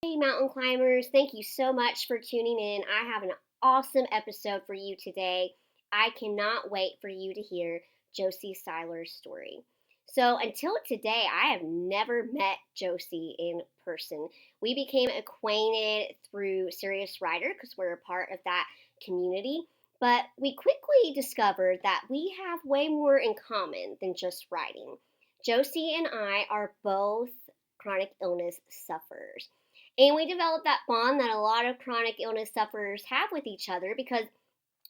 Hey, mountain climbers, thank you so much for tuning in. I have an awesome episode for you today. I cannot wait for you to hear Josie Siler's story. So, until today, I have never met Josie in person. We became acquainted through Serious Rider because we're a part of that community. But we quickly discovered that we have way more in common than just riding. Josie and I are both chronic illness sufferers. And we develop that bond that a lot of chronic illness sufferers have with each other because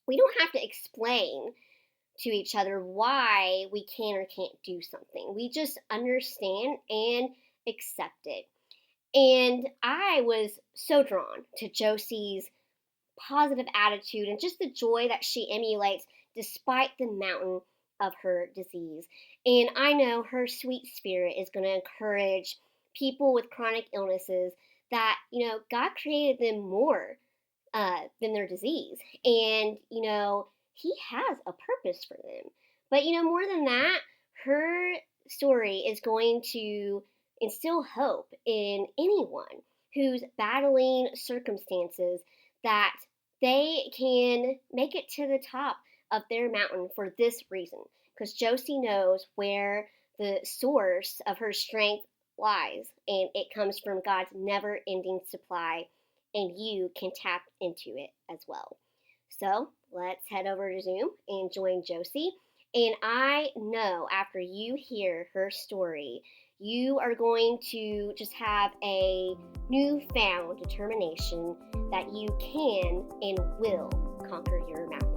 we don't have to explain to each other why we can or can't do something. We just understand and accept it. And I was so drawn to Josie's positive attitude and just the joy that she emulates despite the mountain of her disease. And I know her sweet spirit is going to encourage people with chronic illnesses that, God created them more than their disease. And, He has a purpose for them. But, more than that, her story is going to instill hope in anyone who's battling circumstances that they can make it to the top of their mountain for this reason. Because Josie knows where the source of her strength lies, and it comes from God's never ending supply, and you can tap into it as well. So let's head over to Zoom and join Josie. And I know after you hear her story, you are going to just have a newfound determination that you can and will conquer your mountains.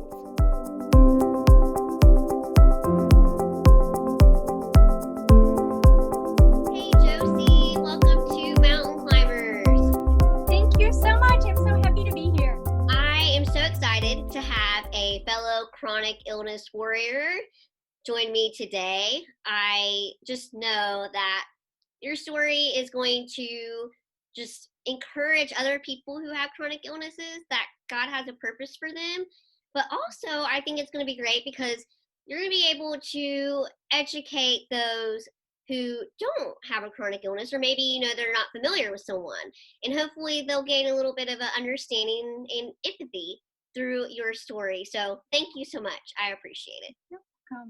Hey Josie, welcome to Mountain Climbers. Thank you so much. I'm so happy to be here. I am so excited to have a fellow chronic illness warrior join me today. I just know that your story is going to just encourage other people who have chronic illnesses that God has a purpose for them. But also, I think it's going to be great because you're going to be able to educate those who don't have a chronic illness, or maybe they're not familiar with someone, and hopefully they'll gain a little bit of an understanding and empathy through your story. So thank you so much. I appreciate it.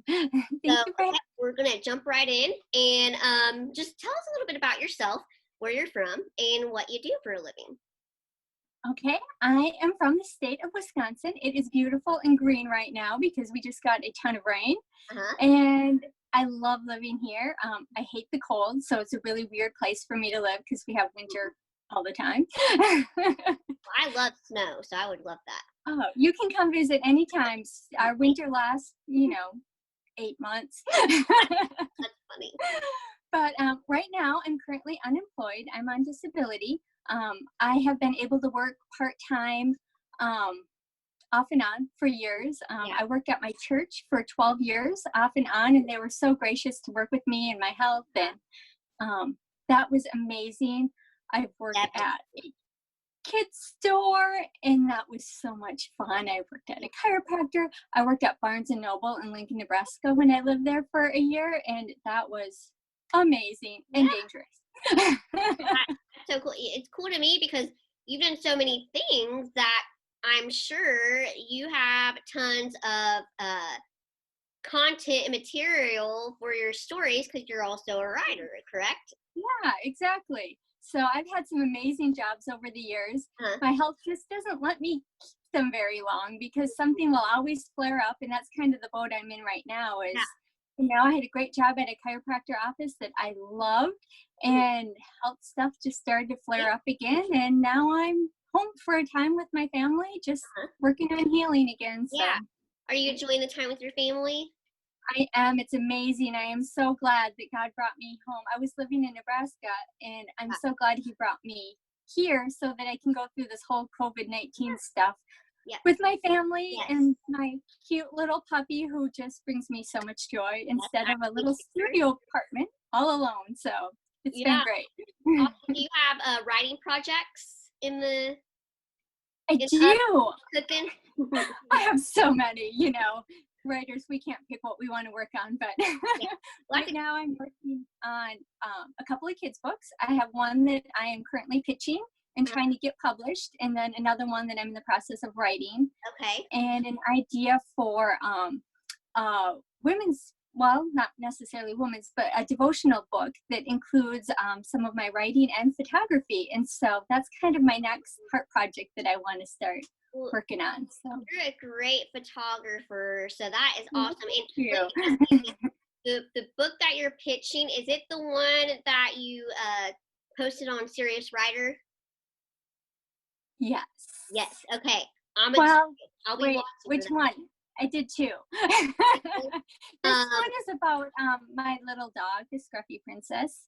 Thank So you for we're gonna jump right in and just tell us a little bit about yourself, where you're from, and what you do for a living. Okay, I am from the state of Wisconsin. It is beautiful and green right now because we just got a ton of rain, Uh-huh. and I love living here. I hate the cold, so it's a really weird place for me to live because we have winter all the time. I love snow, so I would love that. Oh, you can come visit anytime. Our winter lasts, 8 months. That's funny. But right now, I'm currently unemployed. I'm on disability. I have been able to work part-time off and on for years. Yeah. I worked at my church for 12 years off and on, and they were so gracious to work with me and my health, and that was amazing. I've worked at a kids store, and that was so much fun. I worked at a chiropractor. I worked at Barnes and Noble in Lincoln, Nebraska when I lived there for a year, and that was amazing and dangerous. That's so cool. It's cool to me because you've done so many things that I'm sure you have tons of content and material for your stories because you're also a writer, correct? Yeah, exactly. So I've had some amazing jobs over the years. Uh-huh. My health just doesn't let me keep them very long because something will always flare up, and that's kind of the boat I'm in right now. Is I had a great job at a chiropractor office that I loved, and health stuff just started to flare up again, and now I'm home for a time with my family, just working on healing again. So. Yeah. Are you enjoying the time with your family? I am. It's amazing. I am so glad that God brought me home. I was living in Nebraska, and I'm so glad He brought me here so that I can go through this whole COVID-19 stuff with my family and my cute little puppy who just brings me so much joy instead of a little studio apartment all alone. So it's been great. Do you have writing projects in the I do. cooking? I have so many, writers, we can't pick what we want to work on, but right now I'm working on a couple of kids books. I have one that I am currently pitching and trying to get published, and then another one that I'm in the process of writing, Okay. and an idea for women's, well, not necessarily women's, but a devotional book that includes some of my writing and photography. And so that's kind of my next heart project that I want to start working on. So you're a great photographer, so that is awesome. Thank And you. the book that you're pitching, is it the one that you posted on Serious Writer? Yes. Yes. Okay. I'm Well, excited. I'll be wait, watching which for one? I did two. This one is about my little dog, the Scruffy Princess.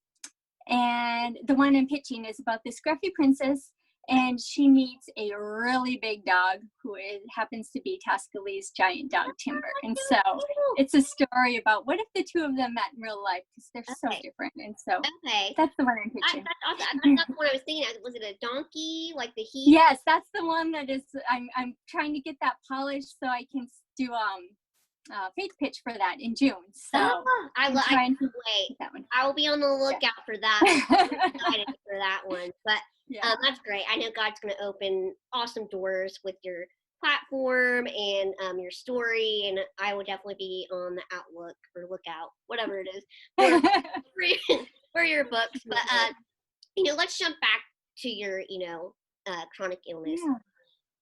And the one I'm pitching is about the Scruffy Princess, and she meets a really big dog who happens to be Tuscaloose's giant dog, Timber. And so it's a story about what if the two of them met in real life, because they're so different. And so that's the one I'm pitching. That's awesome. That's what I was thinking. Was it a donkey, like the heat? Yes, that's the one that is. I'm trying to get that polished so I can do fake pitch for that in June. So I can't wait. That one. I will be on the lookout for that. I'm excited for that one. But that's great. I know God's going to open awesome doors with your platform and your story, and I will definitely be on the outlook or lookout, whatever it is, for your books. But let's jump back to your chronic illness. Yeah.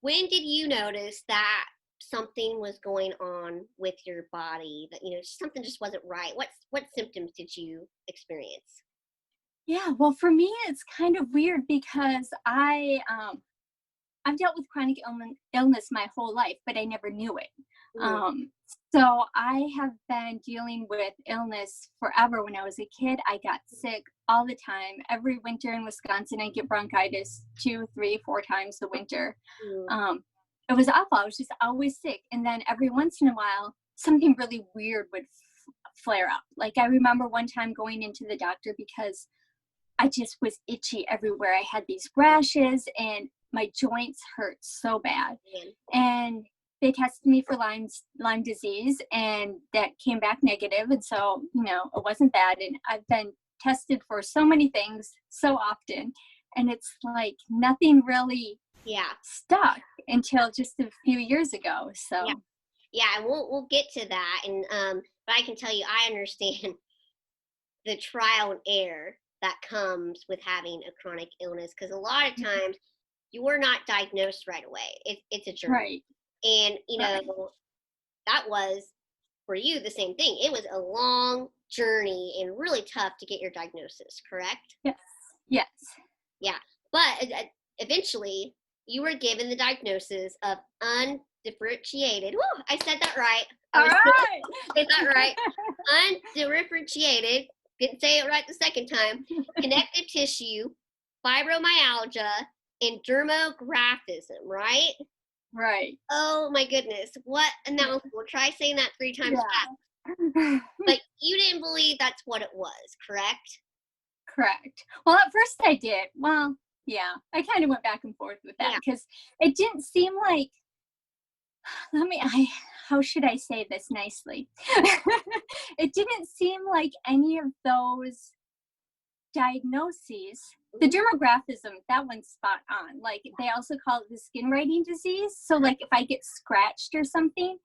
When did you notice that something was going on with your body, that something just wasn't right? What symptoms did you experience? Yeah, well, for me it's kind of weird because I've dealt with chronic illness my whole life, but I never knew it. So I have been dealing with illness forever. When I was a kid, I got sick all the time. Every winter in Wisconsin, I get bronchitis 2, 3, 4 times a winter. It was awful. I was just always sick. And then every once in a while, something really weird would flare up. Like I remember one time going into the doctor because I just was itchy everywhere. I had these rashes and my joints hurt so bad. And they tested me for Lyme disease, and that came back negative. And so, it wasn't bad. And I've been tested for so many things so often. And it's like nothing really stuck until just a few years ago. So and we'll get to that. And but I can tell you, I understand the trial and error that comes with having a chronic illness, because a lot of times you're not diagnosed right away. It's a journey. Right. And that was for you the same thing. It was a long journey and really tough to get your diagnosis, correct? Yes. Yeah. But eventually you were given the diagnosis of undifferentiated. Woo, I said that right. All right. Said that right. Undifferentiated. Didn't say it right the second time. Connective tissue, fibromyalgia, and dermographism, right? Right. Oh my goodness. What a mouthful. We'll try saying that 3 times fast. But you didn't believe that's what it was, correct? Correct. Well, at first I did. Well, yeah, I kind of went back and forth with that because it didn't seem like, how should I say this nicely? It didn't seem like any of those diagnoses. The dermographism, that one's spot on. Like they also call it the skin writing disease. So like if I get scratched or something,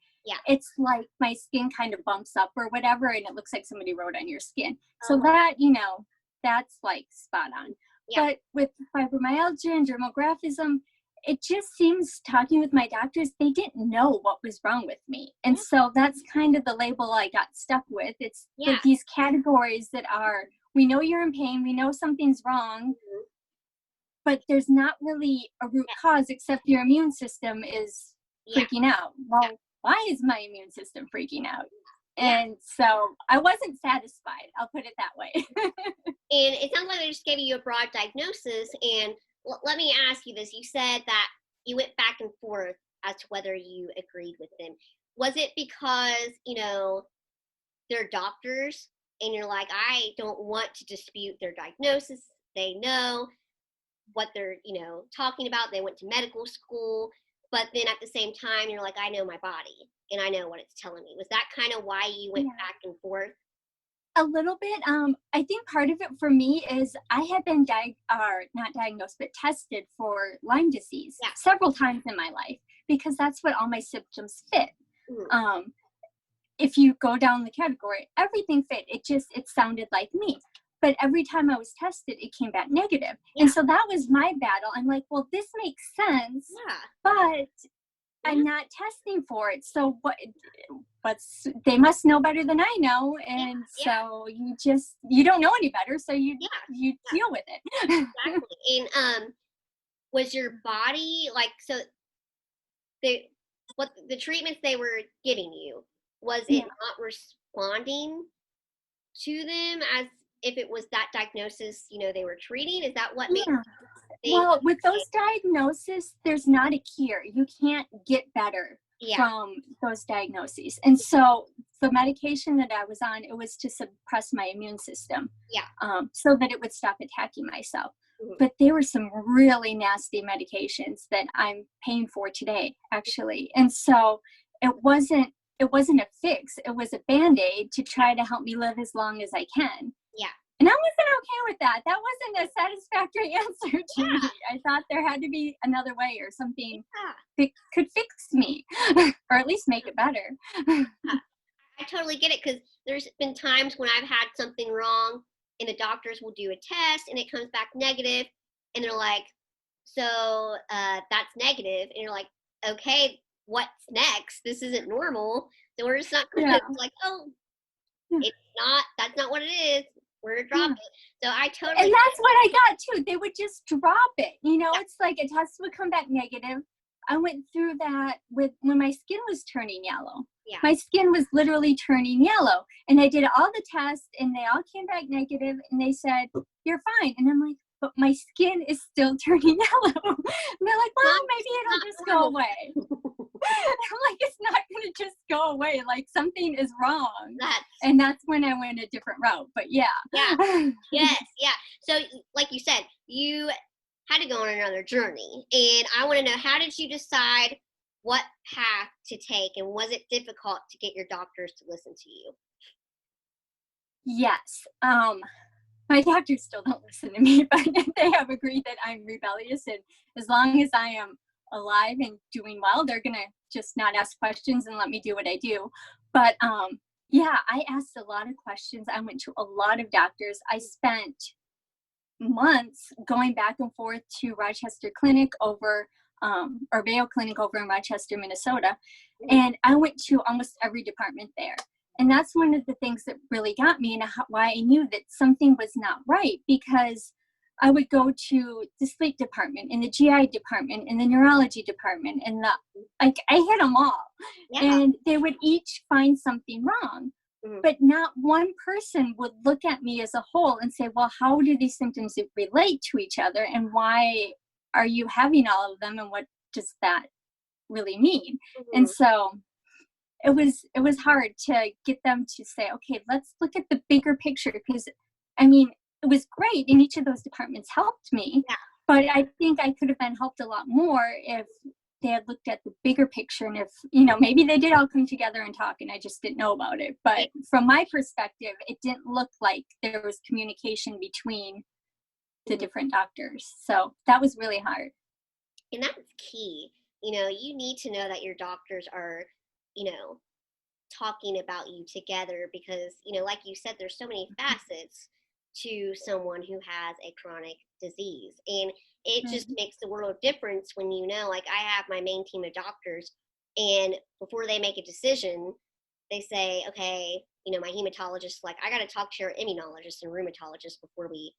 it's like my skin kind of bumps up or whatever, and it looks like somebody wrote on your skin. So that, that's like spot on. But with fibromyalgia and dermographism, it just seems, talking with my doctors, they didn't know what was wrong with me. And so that's kind of the label I got stuck with. It's like these categories that are, we know you're in pain, we know something's wrong, but there's not really a root cause except your immune system is freaking out. Well, why is my immune system freaking out? And so I wasn't satisfied. I'll put it that way. And it sounds like they just gave you a broad diagnosis. And let me ask you this. You said that you went back and forth as to whether you agreed with them. Was it because, they're doctors and you're like, I don't want to dispute their diagnosis. They know what they're, talking about. They went to medical school. But then at the same time, you're like, I know my body and I know what it's telling me. Was that kind of why you went back and forth? A little bit. I think part of it for me is I had been not diagnosed, but tested for Lyme disease several times in my life, because that's what all my symptoms fit. If you go down the category, everything fit. It sounded like me. But every time I was tested, it came back negative. And so that was my battle. I'm like, well, this makes sense, but I'm not testing for it. So they must know better than I know. And so you don't know any better. So you deal with it. Exactly. And was your body the treatments they were giving you, was it not responding to them as if it was that diagnosis, they were treating? Is that what made Well, with those diagnoses, there's not a cure. You can't get better from those diagnoses. And so the medication that I was on, it was to suppress my immune system. So that it would stop attacking myself. But there were some really nasty medications that I'm paying for today, actually. And so it wasn't a fix. It was a Band-Aid to try to help me live as long as I can. And I wasn't okay with that. That wasn't a satisfactory answer to me. I thought there had to be another way or something that could fix me or at least make it better. I totally get it, because there's been times when I've had something wrong and the doctors will do a test and it comes back negative, and they're like, so that's negative. And you're like, okay, what's next? This isn't normal. So we're just not going to like, that's not what it is. We're gonna drop it. So I totally. And that's what I got too. They would just drop it. It's like a test would come back negative. I went through that when my skin was turning yellow. My skin was literally turning yellow, and I did all the tests, and they all came back negative, and they said, "You're fine." And I'm like, "But my skin is still turning yellow." And they're like, "Well, maybe it'll just go away." I'm like, it's not going to just go away. Like, something is wrong. And that's when I went a different route. But So like you said, you had to go on another journey. And I want to know, how did you decide what path to take? And was it difficult to get your doctors to listen to you? Yes. My doctors still don't listen to me, but they have agreed that I'm rebellious. And as long as I am alive and doing well, they're gonna just not ask questions and let me do what I do. But I asked a lot of questions. I went to a lot of doctors. I spent months going back and forth to Rochester Clinic or Mayo Clinic over in Rochester, Minnesota, and I went to almost every department there. And that's one of the things that really got me, and why I knew that something was not right, because I would go to the sleep department, and the GI department, and the neurology department, and I hit them all. And they would each find something wrong. But not one person would look at me as a whole and say, well, how do these symptoms relate to each other, and why are you having all of them, and what does that really mean? And so it was hard to get them to say, okay, let's look at the bigger picture, because it was great, and each of those departments helped me, but I think I could have been helped a lot more if they had looked at the bigger picture, and if maybe they did all come together and talk and I just didn't know about it. But from my perspective, it didn't look like there was communication between the different doctors, so that was really hard. And that's key. You need to know that your doctors are talking about you together, because like you said, there's so many facets to someone who has a chronic disease, and it just makes the world of difference when like, I have my main team of doctors, and before they make a decision, they say, okay, my hematologist, like, I got to talk to your immunologist and rheumatologist before we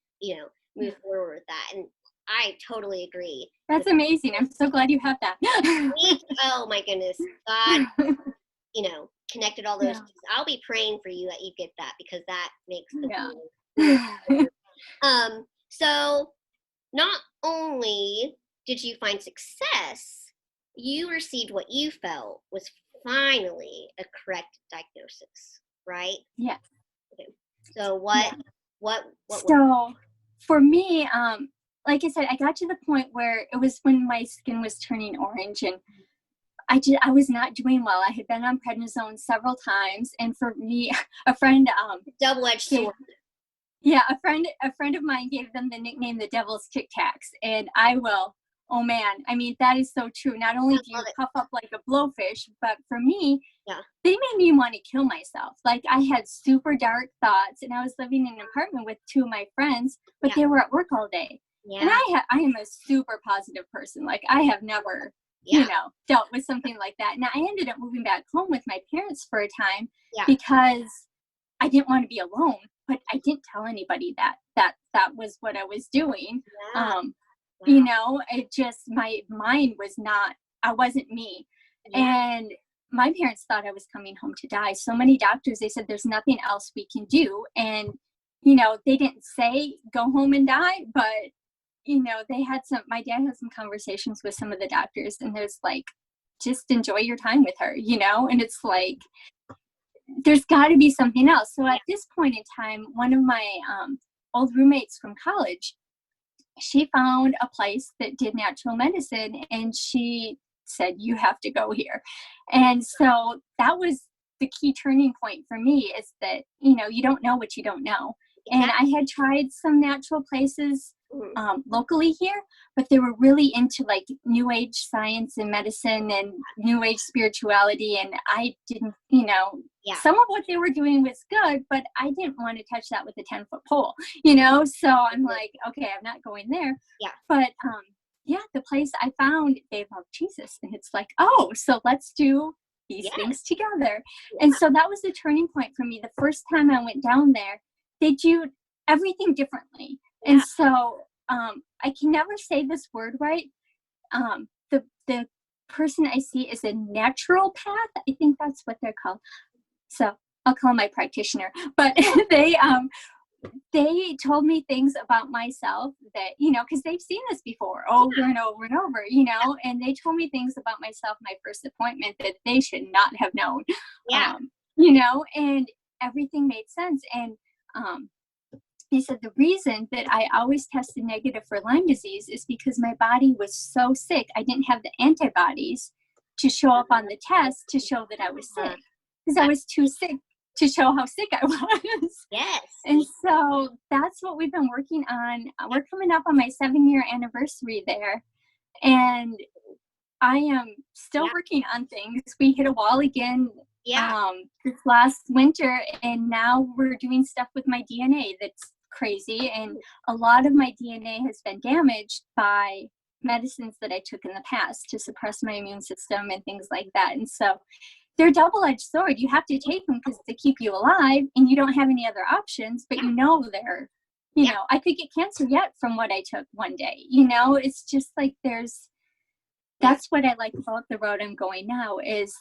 move forward with that. And I totally agree. That's amazing. I'm so glad you have that. Oh my goodness, God, connected all those. I'll be praying for you that you get that, because that makes the world. So not only did you find success, you received what you felt was finally a correct diagnosis, right? Yeah. Okay. So what so for me, like I said, I got to the point where it was when my skin was turning orange, and I was not doing well. I had been on prednisone several times, and for me, a friend double-edged sword. Yeah, a friend of mine gave them the nickname the Devil's Tic Tacs, and I will. Oh man, I mean that is so true. Not only do you puff up like a blowfish, but for me, they made me want to kill myself. Like I had super dark thoughts, and I was living in an apartment with two of my friends, but they were at work all day. And I am a super positive person. Like I have never, dealt with something like that. And I ended up moving back home with my parents for a time because I didn't want to be alone, but I didn't tell anybody that was what I was doing. It just, my mind was not, I wasn't me. And my parents thought I was coming home to die. So many doctors, they said, there's nothing else we can do. And, they didn't say go home and die, but, my dad had some conversations with some of the doctors, and there's like, just enjoy your time with her, and it's like, there's got to be something else. So at this point in time, one of my old roommates from college, she found a place that did natural medicine, and she said, you have to go here. And so that was the key turning point for me, is that, you don't know what you don't know. And I had tried some natural places locally here, but they were really into like new age science and medicine and new age spirituality. And I didn't, some of what they were doing was good, but I didn't want to touch that with a 10-foot pole, so I'm like, okay, I'm not going there. But the place I found, they love Jesus. And it's like, oh, so let's do these things together. And so that was the turning point for me. The first time I went down there, they do everything differently. And so I can never say this word right. The person I see is a naturopath. I think that's what they're called. So I'll call my practitioner. But they told me things about myself that, because they've seen this before over and over and over, and they told me things about myself, my first appointment, that they should not have known, and everything made sense. And he said the reason that I always tested negative for Lyme disease is because my body was so sick. I didn't have the antibodies to show up on the test to show that I was sick, because I was too sick to show how sick I was. Yes. And so that's what we've been working on. We're coming up on my 7-year anniversary there, and I am still working on things. We hit a wall again this last winter, and now we're doing stuff with my DNA that's crazy. And a lot of my DNA has been damaged by medicines that I took in the past to suppress my immune system and things like that. And so they're a double-edged sword. You have to take them because they keep you alive, and you don't have any other options, but they're, I could get cancer yet from what I took one day. It's just like that's what I like about the road I'm going now, is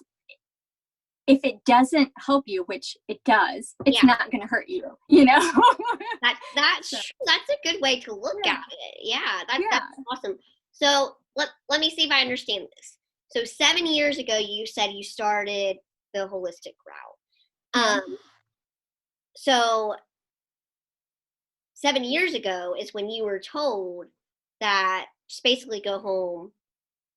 if it doesn't help you, which it does, it's not going to hurt you, That's a good way to look at it. Yeah, that's awesome. So let me see if I understand this. So 7 years ago, you said you started the holistic route. So 7 years ago is when you were told that just basically go home,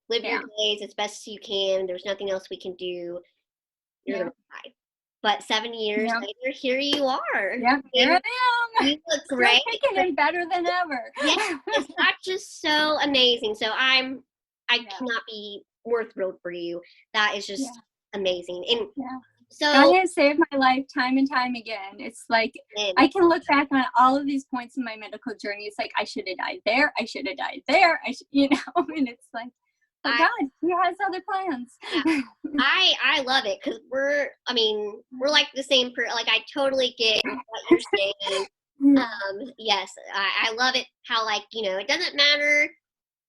live your days as best as you can. There's nothing else we can do. You're going to die. But 7 years later, here you are. Yeah, here I am. You look great. Still kicking and better than ever. That's just so amazing. So I cannot be more thrilled for you. That is just amazing. And so God has saved my life time and time again. It's like I can look back on all of these points in my medical journey. It's like I should have died there. I should have died there. And it's like, oh God, he has other plans. I love it, because we're like the same like I totally get what you're saying. Yes, I love it how, like, it doesn't matter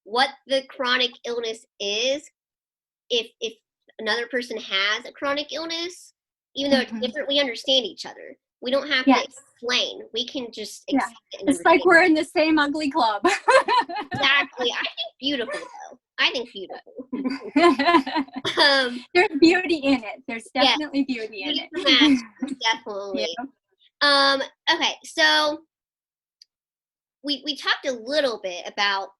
what the chronic illness is. If another person has a chronic illness, even though it's different, we understand each other. We don't have to explain. We can just accept it and it's like we're in the same ugly club. Exactly. I think beautiful, though. I think beautiful. There's beauty in it. There's definitely beauty in it. Definitely. Okay, so we talked a little bit about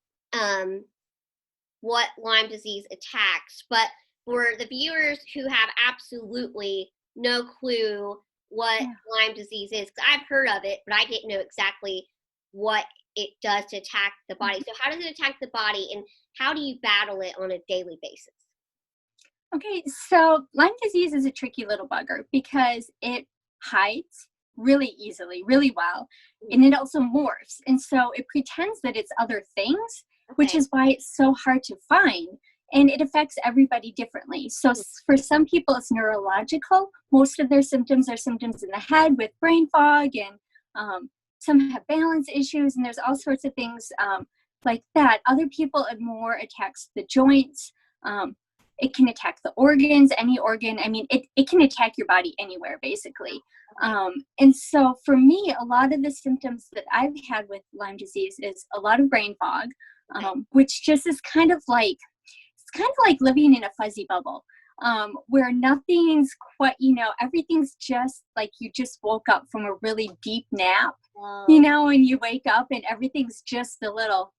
what Lyme disease attacks, but for the viewers who have absolutely no clue what Lyme disease is, because I've heard of it, but I didn't know exactly what it does to attack the body. So how does it attack the body, and how do you battle it on a daily basis? Okay, so Lyme disease is a tricky little bugger because it hides really easily, really well, and it also morphs. And so it pretends that it's other things, which is why it's so hard to find. And it affects everybody differently. So for some people, it's neurological. Most of their symptoms are symptoms in the head with brain fog, and some have balance issues, and there's all sorts of things like that. Other people, it more attacks the joints. It can attack the organs, any organ. I mean, it can attack your body anywhere, basically. And so for me, a lot of the symptoms that I've had with Lyme disease is a lot of brain fog, which just is kind of like living in a fuzzy bubble, where nothing's quite, everything's just like you just woke up from a really deep nap, and you wake up and everything's just a little,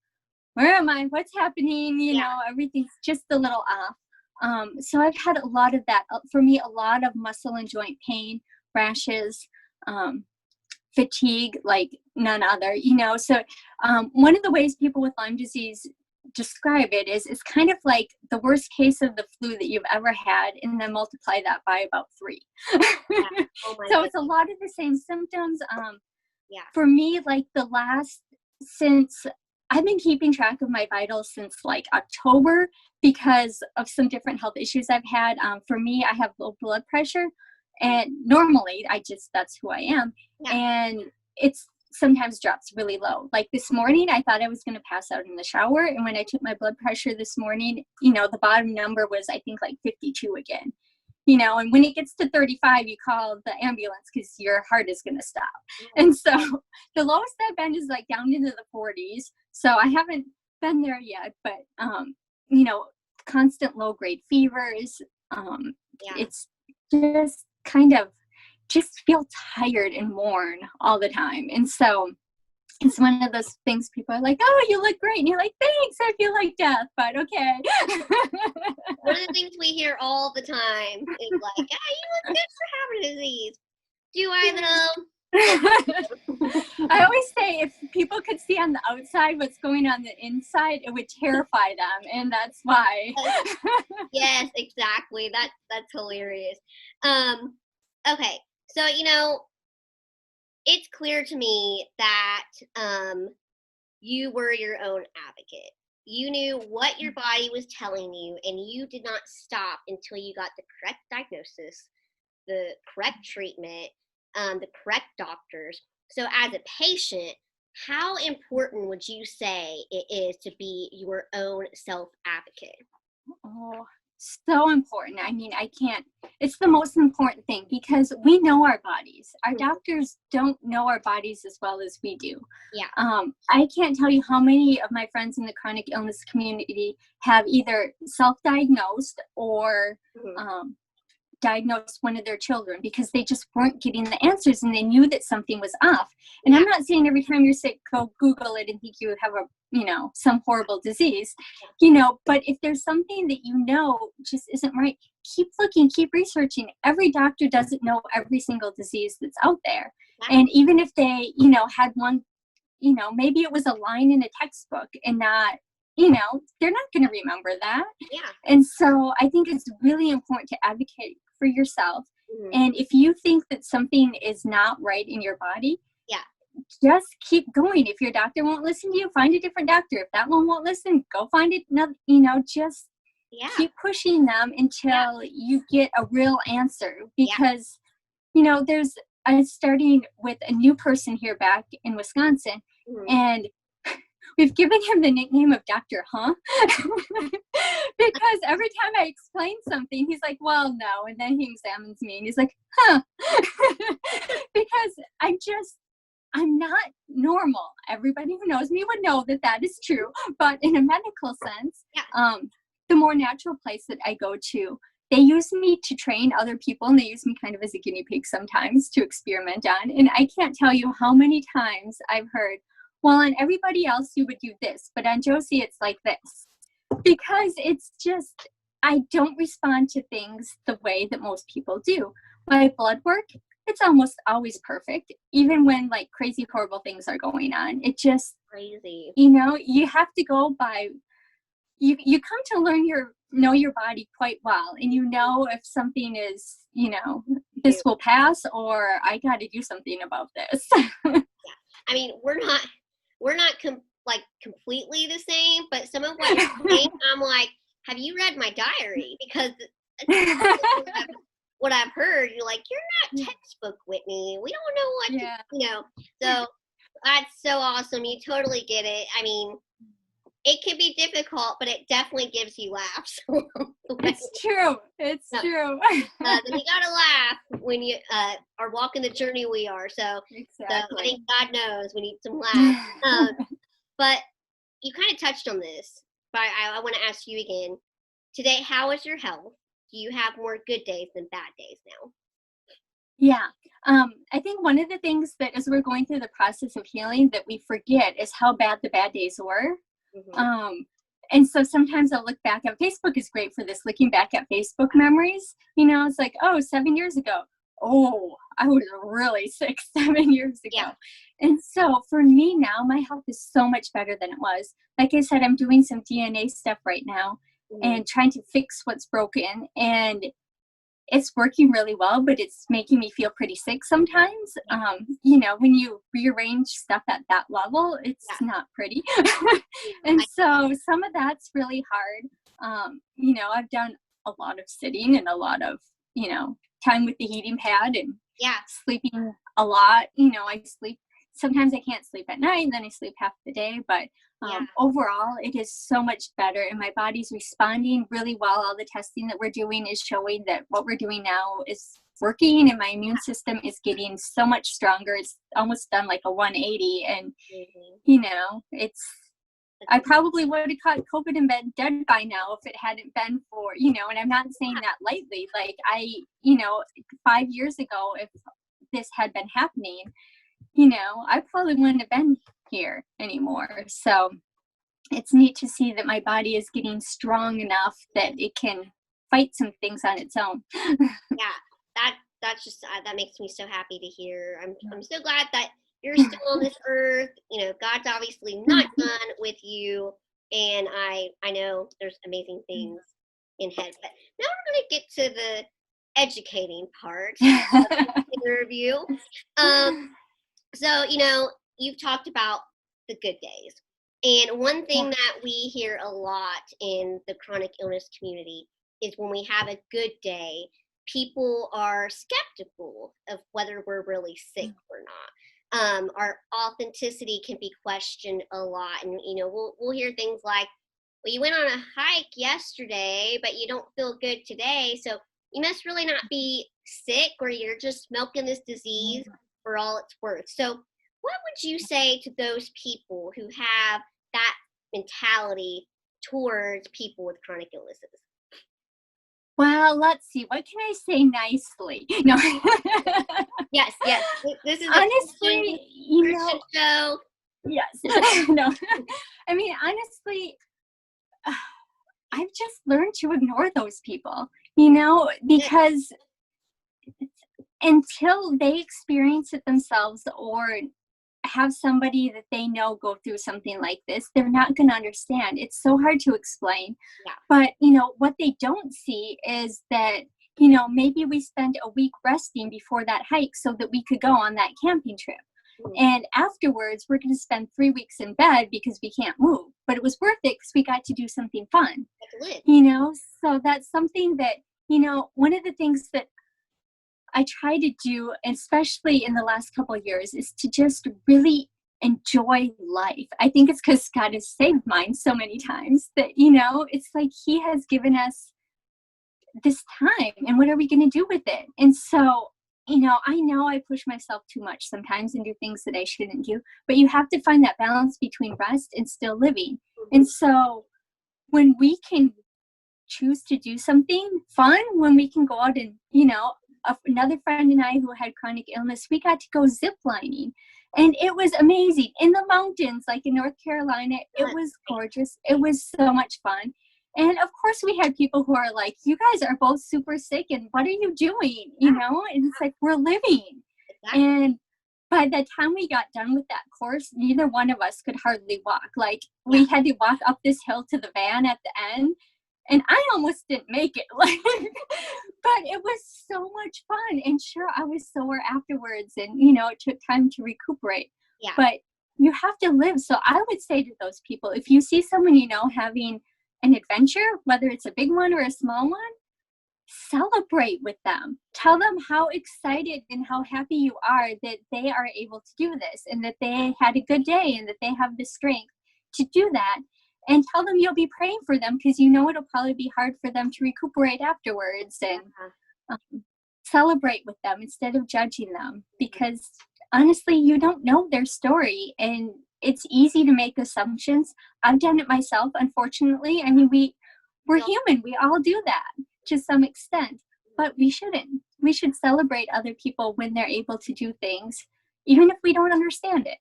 where am I? What's happening? Everything's just a little off. So I've had a lot of that. For me, a lot of muscle and joint pain, rashes, fatigue, like none other, So one of the ways people with Lyme disease describe it is it's kind of like the worst case of the flu that you've ever had, and then multiply that by about 3. So it's a lot of the same symptoms. For me, like since I've been keeping track of my vitals since like October because of some different health issues I've had. For me, I have low blood pressure, and normally that's who I am. And it's sometimes drops really low. Like this morning, I thought I was going to pass out in the shower. And when I took my blood pressure this morning, the bottom number was, I think, like 52 again. And when it gets to 35, you call the ambulance because your heart is going to stop. And so the lowest I've been is like down into the 40s. So I haven't been there yet, but, constant low grade fevers. It's just kind of just feel tired and worn all the time. And so it's one of those things people are like, oh, you look great. And you're like, thanks, I feel like death, but okay. One of the things we hear all the time is like, you look good for having a disease. Do I though? I always say if people could see on the outside what's going on the inside, it would terrify them, and that's why. Yes, exactly. That's hilarious. Okay, so it's clear to me that you were your own advocate. You knew what your body was telling you, and you did not stop until you got the correct diagnosis, the correct treatment, the correct doctors. So as a patient, how important would you say it is to be your own self-advocate? Oh, so important. I mean, it's the most important thing because we know our bodies. Our doctors don't know our bodies as well as we do. I can't tell you how many of my friends in the chronic illness community have either self-diagnosed or diagnosed one of their children because they just weren't getting the answers and they knew that something was off. And I'm not saying every time you're sick, go Google it and think you have some horrible disease, but if there's something that just isn't right, keep looking, keep researching. Every doctor doesn't know every single disease that's out there. And even if they, had one, maybe it was a line in a textbook and not, they're not going to remember that. And so I think it's really important to advocate for yourself. And if you think that something is not right in your body, just keep going. If your doctor won't listen to you, find a different doctor. If that one won't listen, go find another, just keep pushing them until you get a real answer. Because, I'm starting with a new person here back in Wisconsin, and we've given him the nickname of Dr. Huh? Because every time I explain something, he's like, well, no. And then he examines me and he's like, huh? Because I'm not normal. Everybody who knows me would know that is true. But in a medical sense, the more natural place that I go to, they use me to train other people, and they use me kind of as a guinea pig sometimes to experiment on. And I can't tell you how many times I've heard, well, on everybody else, you would do this, but on Josie, it's like this. Because it's just, I don't respond to things the way that most people do. My blood work, it's almost always perfect, even when like crazy, horrible things are going on. It just, crazy. You have to go by, you come to know your body quite well. And if something is, this will pass, or I got to do something about this. Yeah. I mean, we're not completely the same, but some of what you're saying, I'm like, have you read my diary? Because what I've heard, you're like, you're not textbook Whitney. We don't know what so that's so awesome. You totally get it. I mean, it can be difficult, but it definitely gives you laughs. It's true. It's true. Then you gotta laugh when you are walking the journey we are. So, exactly. So I think God knows we need some laughs. But you kind of touched on this, but I want to ask you again. Today, how is your health? Do you have more good days than bad days now? Yeah. I think one of the things that as we're going through the process of healing that we forget is how bad the bad days were. Mm-hmm. And so sometimes I'll look back at Facebook is great for this, looking back at Facebook memories. It's like, 7 years ago. Oh, I was really sick 7 years ago. Yeah. And so for me now, my health is so much better than it was. Like I said, I'm doing some DNA stuff right now and trying to fix what's broken. And it's working really well, but it's making me feel pretty sick sometimes. When you rearrange stuff at that level, it's not pretty. And so some of that's really hard. I've done a lot of sitting and a lot of, time with the heating pad and sleeping a lot. I sleep, sometimes I can't sleep at night, and then I sleep half the day, but overall, it is so much better, and my body's responding really well. All the testing that we're doing is showing that what we're doing now is working, and my immune system is getting so much stronger. It's almost done like a 180, and I probably would have caught COVID and been dead by now if it hadn't been for, and I'm not saying that lightly. Like 5 years ago, if this had been happening, I probably wouldn't have been here anymore. So it's neat to see that my body is getting strong enough that it can fight some things on its own. That's just that makes me so happy to hear. I'm so glad that you're still on this earth. God's obviously not done with you, and I know there's amazing things in head. But now we're going to get to the educating part of the interview. So, you've talked about the good days. And one thing that we hear a lot in the chronic illness community is when we have a good day, people are skeptical of whether we're really sick or not. Our authenticity can be questioned a lot. And, we'll hear things like, well, you went on a hike yesterday, but you don't feel good today. So you must really not be sick, or you're just milking this disease for all it's worth. So what would you say to those people who have that mentality towards people with chronic illnesses? Well, let's see. What can I say nicely? No. Yes. This is honestly, Christian show. Yes. No. I mean, honestly, I've just learned to ignore those people, because until they experience it themselves or have somebody that they know go through something like this, they're not going to understand. It's so hard to explain. But, what they don't see is that, maybe we spent a week resting before that hike so that we could go on that camping trip. And afterwards, we're going to spend 3 weeks in bed because we can't move. But it was worth it because we got to do something fun. So that's something that, one of the things that I try to do, especially in the last couple of years, is to just really enjoy life. I think it's because God has saved mine so many times that, it's like he has given us this time, and what are we going to do with it? And so, I know I push myself too much sometimes and do things that I shouldn't do, but you have to find that balance between rest and still living. And so when we can choose to do something fun, when we can go out and, another friend and I who had chronic illness, we got to go zip lining, and it was amazing in the mountains, like in North Carolina. It was gorgeous. It was so much fun. And of course we had people who are like, you guys are both super sick and what are you doing? You know, and it's like, we're living. Exactly. And by the time we got done with that course, neither one of us could hardly walk. Like we had to walk up this hill to the van at the end, and I almost didn't make it. Like, but it was so much fun. And sure, I was sore afterwards, and you know, it took time to recuperate. Yeah. But you have to live. So I would say to those people, if you see someone you know having an adventure, whether it's a big one or a small one, celebrate with them. Tell them how excited and how happy you are that they are able to do this and that they had a good day and that they have the strength to do that. And tell them you'll be praying for them because you know it'll probably be hard for them to recuperate afterwards. And celebrate with them instead of judging them, because honestly, you don't know their story and it's easy to make assumptions. I've done it myself, unfortunately. I mean, we're human. We all do that to some extent, but we shouldn't. We should celebrate other people when they're able to do things, even if we don't understand it.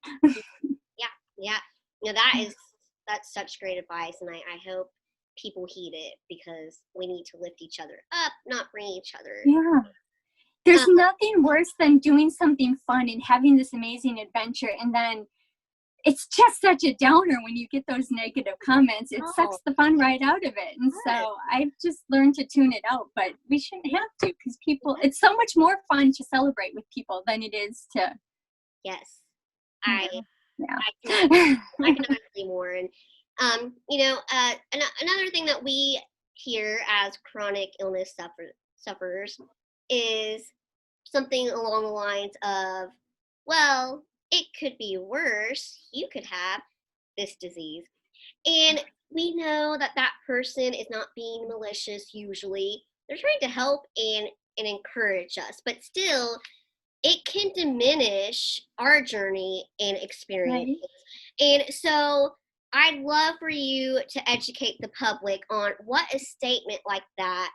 Yeah. You know, that's such great advice, and I hope people heed it, because we need to lift each other up, not bring each other. Yeah. There's nothing worse than doing something fun and having this amazing adventure, and then it's just such a downer when you get those negative comments. It sucks the fun right out of it. And so I've just learned to tune it out, but we shouldn't have to, because it's so much more fun to celebrate with people than it is to. Yes. Yeah. I cannot agree more. And, another thing that we hear as chronic illness sufferers is something along the lines of, well, it could be worse. You could have this disease. And we know that that person is not being malicious usually. They're trying to help and encourage us, but still, it can diminish our journey and experiences. Right. And so I'd love for you to educate the public on what a statement like that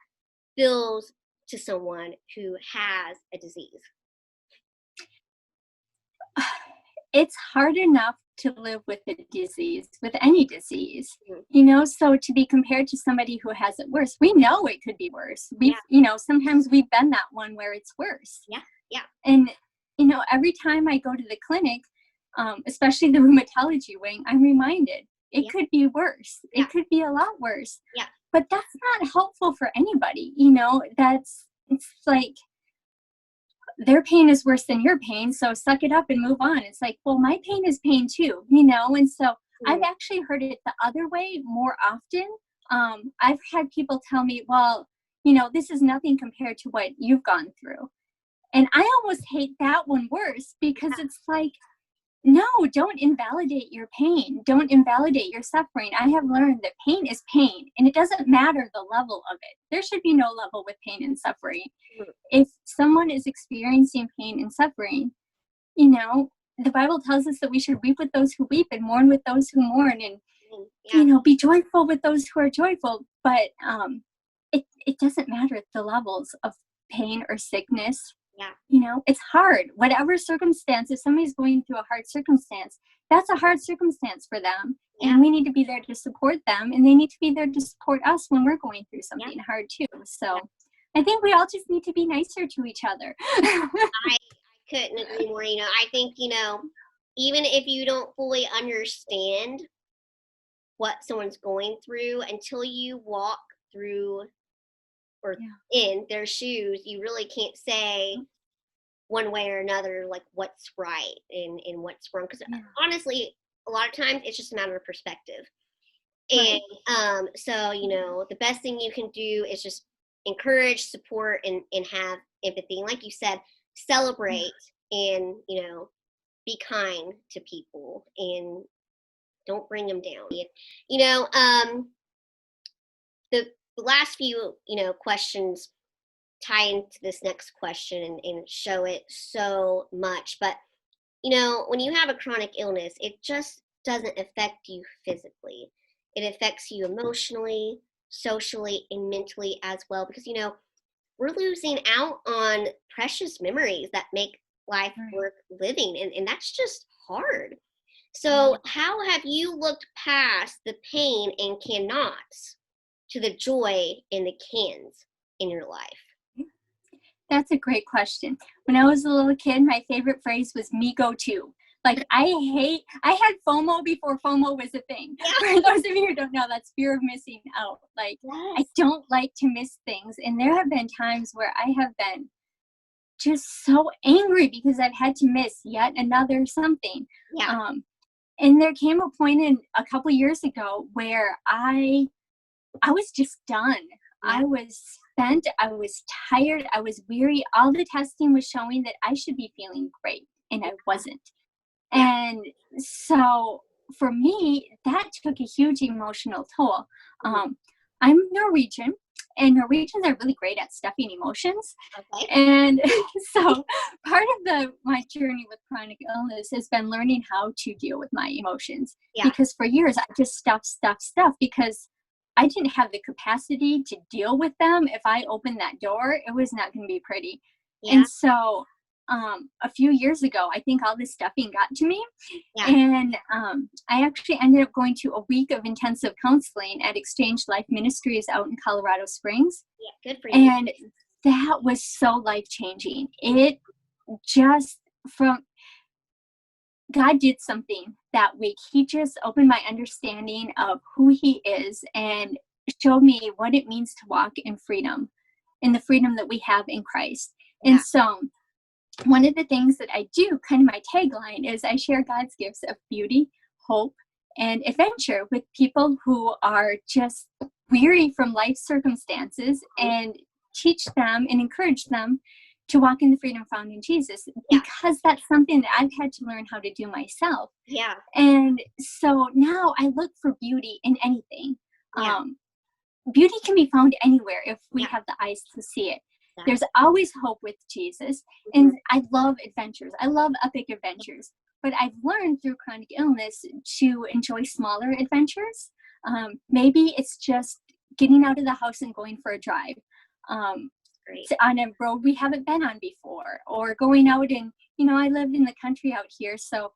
feels to someone who has a disease. It's hard enough to live with a disease, with any disease, you know, so to be compared to somebody who has it worse, we know it could be worse. You know, sometimes we've been that one where it's worse. Yeah. And, you know, every time I go to the clinic, especially the rheumatology wing, I'm reminded it could be worse. It could be a lot worse. Yeah. But that's not helpful for anybody, you know, it's like, their pain is worse than your pain, so suck it up and move on. It's like, well, my pain is pain too, you know? And so I've actually heard it the other way more often. I've had people tell me, well, you know, this is nothing compared to what you've gone through. And I almost hate that one worse, because it's like, no, don't invalidate your pain. Don't invalidate your suffering. I have learned that pain is pain, and it doesn't matter the level of it. There should be no level with pain and suffering. If someone is experiencing pain and suffering, you know, the Bible tells us that we should weep with those who weep and mourn with those who mourn, and, you know, be joyful with those who are joyful. But it doesn't matter the levels of pain or sickness. You know, it's hard. Whatever circumstance, if somebody's going through a hard circumstance, that's a hard circumstance for them. And we need to be there to support them, and they need to be there to support us when we're going through something hard too. So I think we all just need to be nicer to each other. I couldn't agree more. You know, I think, you know, even if you don't fully understand what someone's going through, until you walk through or in their shoes, you really can't say one way or another, like, what's right and what's wrong. Because honestly, a lot of times it's just a matter of perspective. And so, you know, the best thing you can do is just encourage, support, and have empathy. And like you said, celebrate and, you know, be kind to people and don't bring them down. You know, the last few, you know, questions tie into this next question and show it so much. But, you know, when you have a chronic illness, it just doesn't affect you physically. It affects you emotionally, socially, and mentally as well, because, you know, we're losing out on precious memories that make life worth living, and that's just hard. So how have you looked past the pain and cannots to the joy in the cans in your life? That's a great question. When I was a little kid, my favorite phrase was "me go too." Like, I had FOMO before FOMO was a thing. Yeah. For those of you who don't know, that's fear of missing out. Like, Yes. I don't like to miss things. And there have been times where I have been just so angry because I've had to miss yet another something. Yeah. And there came a point in a couple years ago where I was just done. Yeah. I was spent. I was tired. I was weary. All the testing was showing that I should be feeling great, and I wasn't. Yeah. And so for me, that took a huge emotional toll. I'm Norwegian, and Norwegians are really great at stuffing emotions. Okay. And so part of my journey with chronic illness has been learning how to deal with my emotions. Yeah. Because for years, I just stuff because I didn't have the capacity to deal with them. If I opened that door, it was not going to be pretty. Yeah. And so a few years ago, I think all this stuffing got to me. Yeah. And I actually ended up going to a week of intensive counseling at Exchange Life Ministries out in Colorado Springs. Yeah, good for you. And that was so life-changing. It just God did something that week. He just opened my understanding of who he is and showed me what it means to walk in freedom, in the freedom that we have in Christ. Yeah. And so one of the things that I do, kind of my tagline, is I share God's gifts of beauty, hope, and adventure with people who are just weary from life circumstances, and teach them and encourage them to walk in the freedom found in Jesus, because that's something that I've had to learn how to do myself. Yeah. And so now I look for beauty in anything. Yeah. Beauty can be found anywhere if we Yeah. have the eyes to see it. Yeah. There's always hope with Jesus. And I love adventures. I love epic adventures. But I've learned through chronic illness to enjoy smaller adventures. Maybe it's just getting out of the house and going for a drive on a road we haven't been on before, or going out and, I live in the country out here. So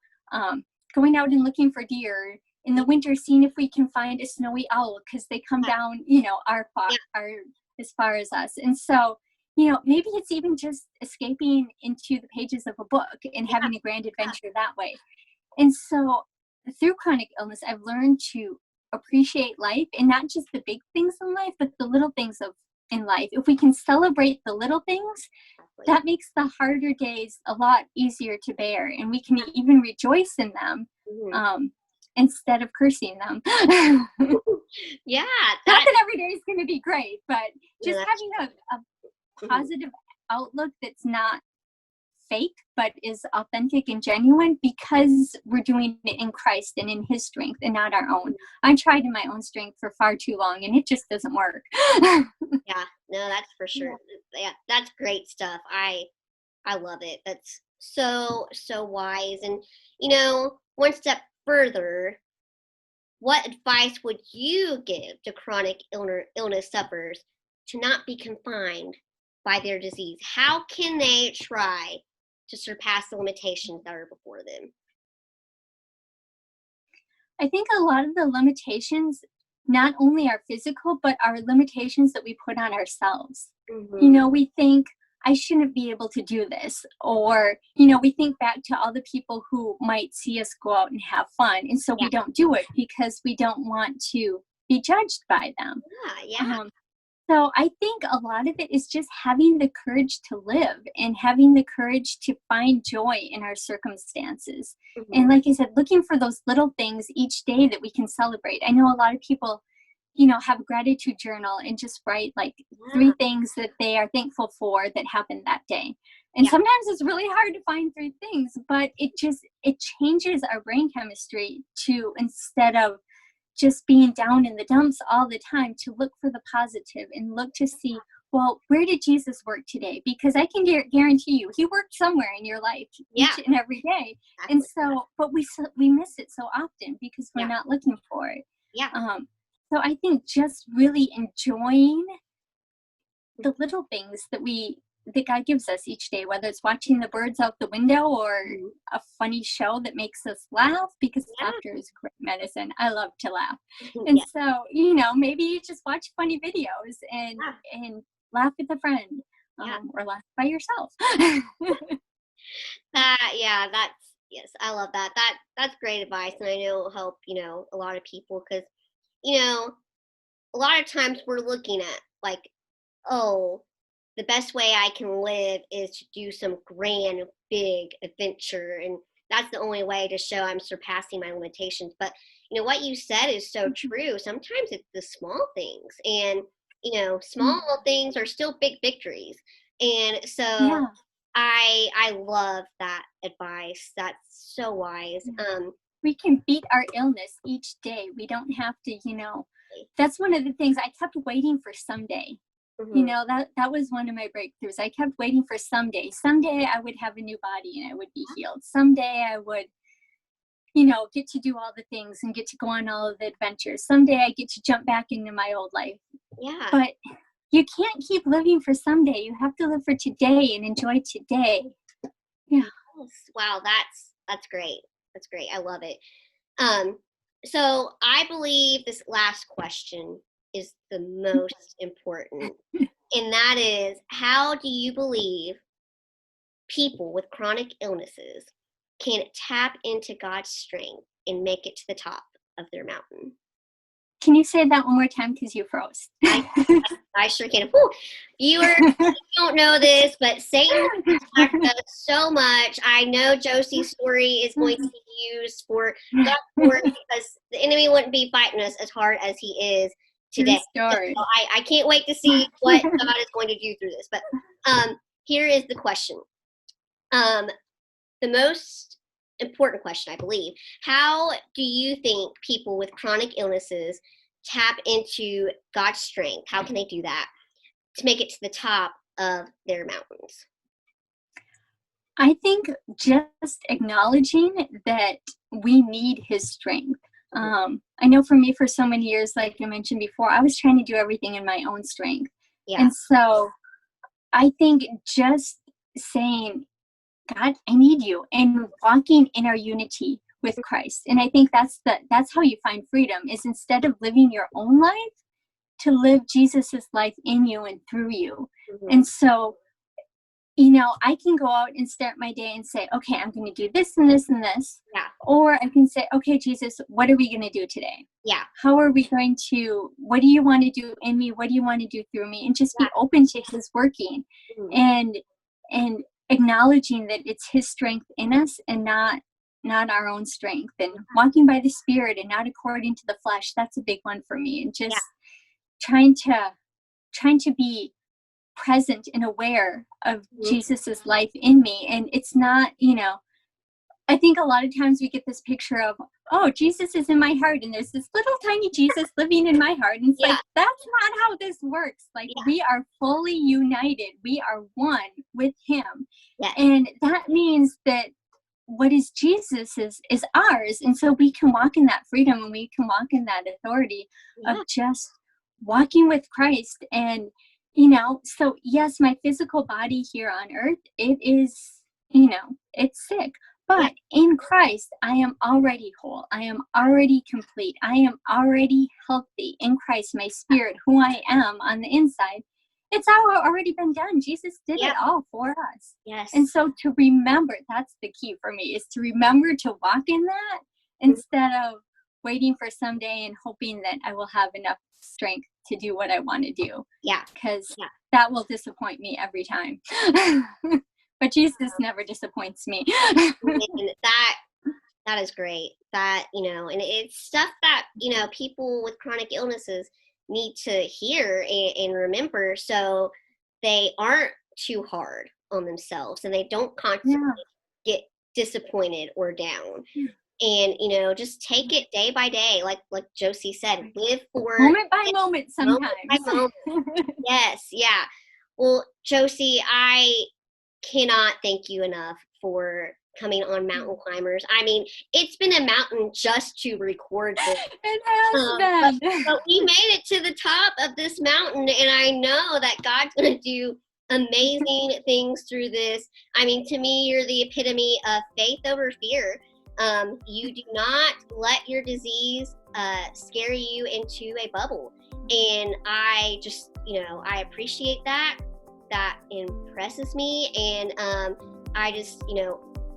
going out and looking for deer in the winter, seeing if we can find a snowy owl, because they come down, our as far as us. And so, maybe it's even just escaping into the pages of a book and having a grand adventure that way. And so through chronic illness, I've learned to appreciate life, and not just the big things in life, but the little things in life. If we can celebrate the little things, that makes the harder days a lot easier to bear, and we can even rejoice in them instead of cursing them. Yeah. Not that every day is going to be great, but just having a positive outlook that's not fake, but is authentic and genuine, because we're doing it in Christ and in his strength and not our own. I tried in my own strength for far too long, and it just doesn't work. Yeah, no, that's for sure. Yeah, that's great stuff. I love it. That's so wise. And one step further, what advice would you give to chronic illness sufferers to not be confined by their disease? How can they try to surpass the limitations that are before them? I think a lot of the limitations not only are physical, but are limitations that we put on ourselves. We think, I shouldn't be able to do this. Or, we think back to all the people who might see us go out and have fun. And so we don't do it because we don't want to be judged by them. Yeah. So I think a lot of it is just having the courage to live and having the courage to find joy in our circumstances. And like I said, looking for those little things each day that we can celebrate. I know a lot of people, have a gratitude journal and just write like 3 things that they are thankful for that happened that day. And sometimes it's really hard to find 3 things, but it changes our brain chemistry to, instead of just being down in the dumps all the time, to look for the positive and look to see, well, where did Jesus work today? Because I can guarantee you, he worked somewhere in your life each and every day. Exactly. And so, but we miss it so often because we're not looking for it. So I think just really enjoying the little things that we God gives us each day, whether it's watching the birds out the window or a funny show that makes us laugh, because laughter is great medicine. I love to laugh. And so, maybe you just watch funny videos and laugh with a friend, or laugh by yourself. Yes, I love that. That's great advice, and I know it'll help, a lot of people, because, a lot of times we're looking at like, oh, the best way I can live is to do some grand, big adventure, and that's the only way to show I'm surpassing my limitations. But what you said is so true. Sometimes it's the small things, and small things are still big victories. And so I love that advice. That's so wise. We can beat our illness each day. We don't have to, that's one of the things I kept waiting for someday. That was one of my breakthroughs. I kept waiting for someday. Someday I would have a new body and I would be healed. Someday I would, get to do all the things and get to go on all of the adventures. Someday I get to jump back into my old life. Yeah. But you can't keep living for someday. You have to live for today and enjoy today. Yeah. Wow, that's great. That's great. I love it. So I believe this last question is the most important. And that is, how do you believe people with chronic illnesses can tap into God's strength and make it to the top of their mountain? Can you say that one more time, because you froze? I sure can. Viewers, you don't know this, but Satan attacks us so much. I know Josie's story is going to be used for God's glory, because the enemy wouldn't be fighting us as hard as he is today. So I can't wait to see what God is going to do through this. But here is the question. The most important question, I believe. How do you think people with chronic illnesses tap into God's strength? How can they do that to make it to the top of their mountains? I think just acknowledging that we need his strength. I know for me, for so many years, like I mentioned before, I was trying to do everything in my own strength. Yeah. And so I think just saying, God, I need you, and walking in our unity with Christ. And I think that's how you find freedom, is instead of living your own life, to live Jesus's life in you and through you. And so, I can go out and start my day and say, okay, I'm going to do this and this and this. Yeah. Or I can say, okay, Jesus, what are we going to do today? Yeah. How are we going to, what do you want to do in me? What do you want to do through me? And just be open to his working, and acknowledging that it's his strength in us and not our own strength, and walking by the Spirit and not according to the flesh. That's a big one for me. And just trying to be present and aware of Jesus's life in me. And it's not, I think a lot of times we get this picture of, oh, Jesus is in my heart, and there's this little tiny Jesus living in my heart. And it's like, that's not how this works. Like, we are fully united. We are one with him. Yeah. And that means that what is Jesus is ours. And so we can walk in that freedom, and we can walk in that authority of just walking with Christ. And, so yes, my physical body here on earth, it is, it's sick. But in Christ, I am already whole. I am already complete. I am already healthy in Christ. My spirit, who I am on the inside, it's already been done. Jesus did it all for us. Yes. And so to remember, that's the key for me, is to remember to walk in that instead of waiting for someday and hoping that I will have enough strength to do what I want to do. Yeah. Because that will disappoint me every time. But Jesus never disappoints me. And that is great. That, and it's stuff that, people with chronic illnesses need to hear and remember, so they aren't too hard on themselves, and they don't constantly get disappointed or down. And, just take it day by day. Like Josie said, live for moment by moment sometimes. Moment by moment. Yes. Yeah. Well, Josie, I cannot thank you enough for coming on Mountain Climbers. I mean, it's been a mountain just to record this. It has been. But we made it to the top of this mountain, and I know that God's going to do amazing things through this. I mean, to me, you're the epitome of faith over fear. You do not let your disease scare you into a bubble. And I just, I appreciate that. That impresses me. And I just,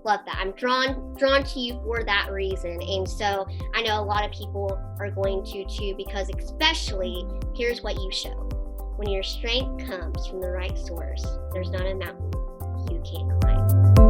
love that. I'm drawn to you for that reason. And so I know a lot of people are going to too, because especially here's what you show. When your strength comes from the right source, there's not a mountain you can't climb.